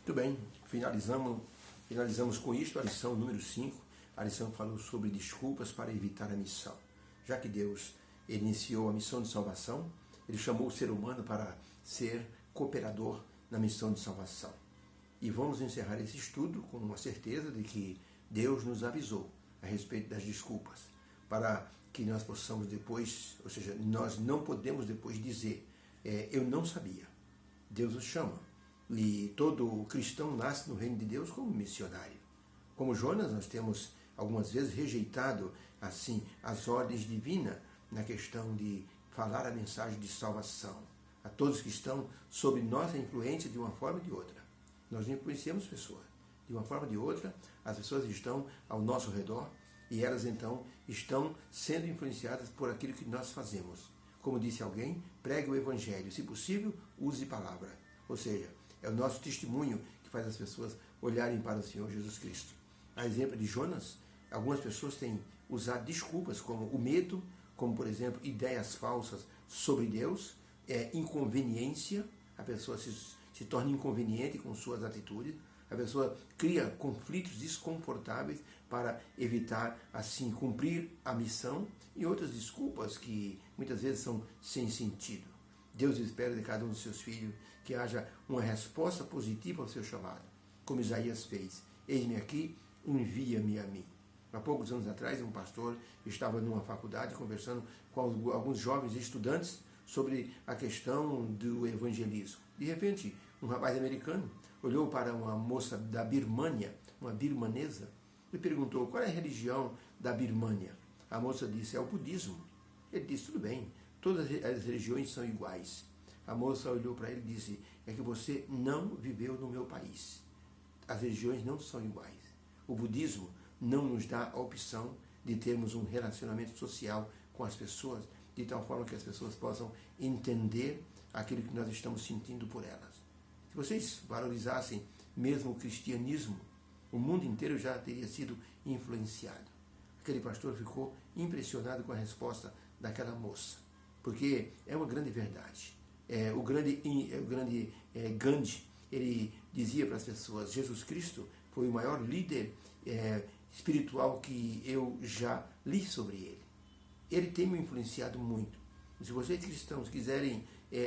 Muito bem, finalizamos com isto a lição número 5. A lição falou sobre desculpas para evitar a missão. Já que Deus iniciou a missão de salvação, Ele chamou o ser humano para ser cooperador na missão de salvação. E vamos encerrar esse estudo com a certeza de que Deus nos avisou a respeito das desculpas, para que nós possamos depois, ou seja, nós não podemos depois dizer, eu não sabia. Deus os chama. E todo cristão nasce no reino de Deus como missionário. Como Jonas, nós temos algumas vezes rejeitado assim as ordens divinas na questão de falar a mensagem de salvação a todos que estão sob nossa influência de uma forma ou de outra. Nós influenciamos pessoas. De uma forma ou de outra, as pessoas estão ao nosso redor e elas então estão sendo influenciadas por aquilo que nós fazemos. Como disse alguém, pregue o evangelho, se possível, use palavra. Ou seja, é o nosso testemunho que faz as pessoas olharem para o Senhor Jesus Cristo. A exemplo de Jonas, algumas pessoas têm usado desculpas como o medo, como por exemplo, ideias falsas sobre Deus, inconveniência, a pessoa se torna inconveniente com suas atitudes, a pessoa cria conflitos desconfortáveis para evitar, assim, cumprir a missão e outras desculpas que muitas vezes são sem sentido. Deus espera de cada um dos seus filhos que haja uma resposta positiva ao seu chamado, como Isaías fez. Eis-me aqui, envia-me a mim. Há poucos anos atrás, um pastor estava numa faculdade conversando com alguns jovens estudantes sobre a questão do evangelismo. De repente, um rapaz americano olhou para uma moça da Birmânia, uma birmanesa, e perguntou qual é a religião da Birmânia. A moça disse, é o budismo. Ele disse, tudo bem, todas as religiões são iguais. A moça olhou para ele e disse, é que você não viveu no meu país. As religiões não são iguais. O budismo não nos dá a opção de termos um relacionamento social com as pessoas, de tal forma que as pessoas possam entender aquilo que nós estamos sentindo por elas. Se vocês valorizassem mesmo o cristianismo, o mundo inteiro já teria sido influenciado. Aquele pastor ficou impressionado com a resposta daquela moça, porque é uma grande verdade. O grande Gandhi, ele dizia para as pessoas, Jesus Cristo foi o maior líder espiritual que eu já li sobre ele. Ele tem me influenciado muito. Se vocês cristãos quiserem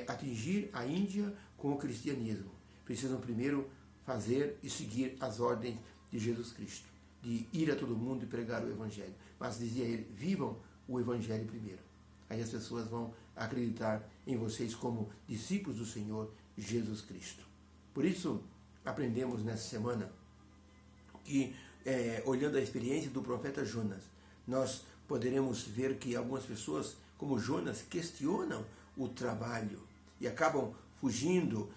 atingir a Índia com o cristianismo, precisam primeiro fazer e seguir as ordens de Jesus Cristo, de ir a todo mundo e pregar o Evangelho. Mas dizia ele, vivam o Evangelho primeiro. Aí as pessoas vão acreditar em vocês como discípulos do Senhor Jesus Cristo. Por isso, aprendemos nessa semana que, olhando a experiência do profeta Jonas, nós poderemos ver que algumas pessoas, como Jonas, questionam o trabalho e acabam fugindo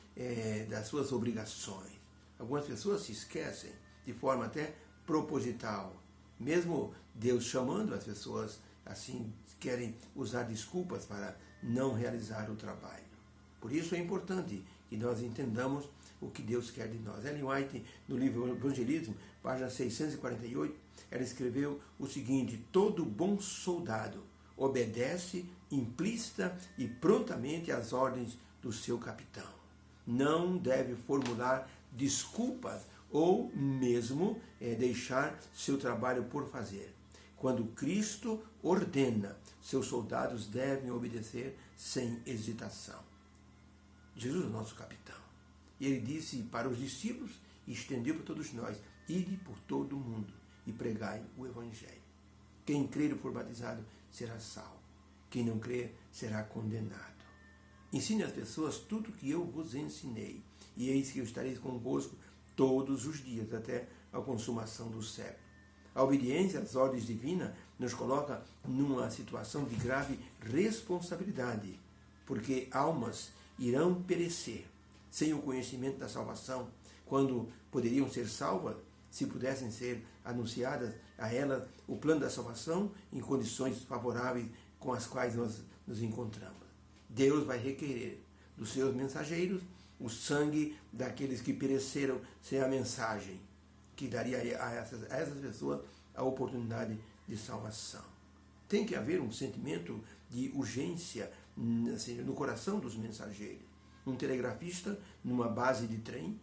das suas obrigações. Algumas pessoas se esquecem de forma até proposital. Mesmo Deus chamando, as pessoas assim querem usar desculpas para não realizar o trabalho. Por isso é importante que nós entendamos o que Deus quer de nós. Ellen White, no livro Evangelismo, página 648, ela escreveu o seguinte, todo bom soldado obedece implícita e prontamente às ordens do seu capitão. Não deve formular desculpas ou mesmo deixar seu trabalho por fazer. Quando Cristo ordena, seus soldados devem obedecer sem hesitação. Jesus é o nosso capitão. E ele disse para os discípulos e estendeu para todos nós, ide por todo o mundo e pregai o Evangelho. Quem crer e for batizado será salvo. Quem não crer será condenado. Ensine às pessoas tudo o que eu vos ensinei. E eis que eu estarei convosco todos os dias, até a consumação do século. A obediência às ordens divinas nos coloca numa situação de grave responsabilidade, porque almas irão perecer sem o conhecimento da salvação, quando poderiam ser salvas, se pudessem ser anunciadas a elas o plano da salvação em condições favoráveis com as quais nós nos encontramos. Deus vai requerer dos seus mensageiros o sangue daqueles que pereceram sem a mensagem, que daria a essas pessoas a oportunidade de salvação. Tem que haver um sentimento de urgência assim, no coração dos mensageiros. Um telegrafista, numa base de trem,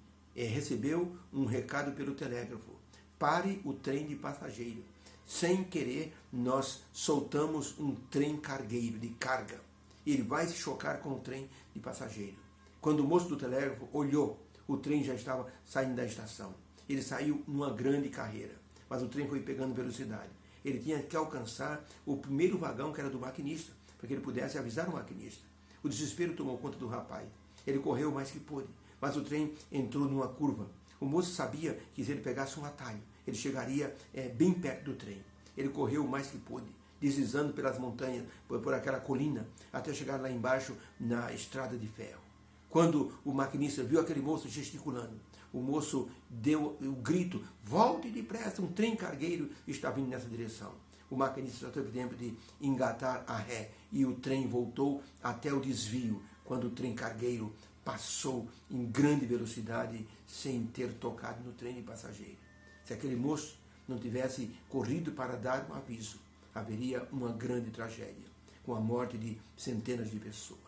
recebeu um recado pelo telégrafo: pare o trem de passageiro. Sem querer, nós soltamos um trem cargueiro, de carga. Ele vai se chocar com o trem de passageiro. Quando o moço do telégrafo olhou, o trem já estava saindo da estação. Ele saiu numa grande carreira, mas o trem foi pegando velocidade. Ele tinha que alcançar o primeiro vagão, que era do maquinista, para que ele pudesse avisar o maquinista. O desespero tomou conta do rapaz. Ele correu o mais que pôde, mas o trem entrou numa curva. O moço sabia que se ele pegasse um atalho, ele chegaria bem perto do trem. Ele correu o mais que pôde, deslizando pelas montanhas, por aquela colina, até chegar lá embaixo na estrada de ferro. Quando o maquinista viu aquele moço gesticulando, o moço deu o grito: volte depressa, um trem cargueiro está vindo nessa direção. O maquinista só teve tempo de engatar a ré e o trem voltou até o desvio, quando o trem cargueiro passou em grande velocidade sem ter tocado no trem de passageiro. Se aquele moço não tivesse corrido para dar um aviso, haveria uma grande tragédia, com a morte de centenas de pessoas.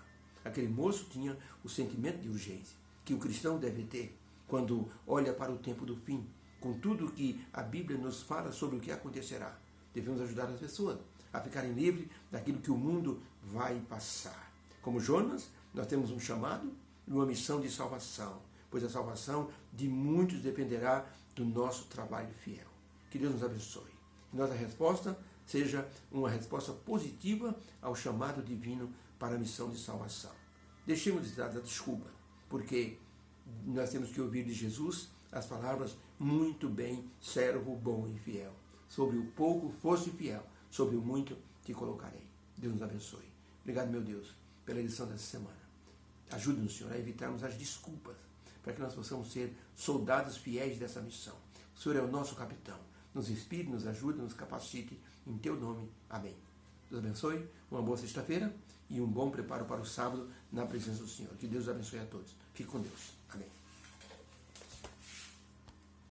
Aquele moço tinha o sentimento de urgência que o cristão deve ter quando olha para o tempo do fim, com tudo que a Bíblia nos fala sobre o que acontecerá. Devemos ajudar as pessoas a ficarem livres daquilo que o mundo vai passar. Como Jonas, nós temos um chamado e uma missão de salvação, pois a salvação de muitos dependerá do nosso trabalho fiel. Que Deus nos abençoe. Que nossa resposta seja uma resposta positiva ao chamado divino para a missão de salvação. Deixemos de dar a desculpa, porque nós temos que ouvir de Jesus as palavras: muito bem, servo bom e fiel. Sobre o pouco foste fiel, sobre o muito te colocarei. Deus nos abençoe. Obrigado, meu Deus, pela lição dessa semana. Ajude-nos, Senhor, a evitarmos as desculpas, para que nós possamos ser soldados fiéis dessa missão. O Senhor é o nosso capitão. Nos inspire, nos ajude, nos capacite. Em teu nome. Amém. Deus abençoe. Uma boa sexta-feira e um bom preparo para o sábado na presença do Senhor. Que Deus abençoe a todos. Fique com Deus. Amém.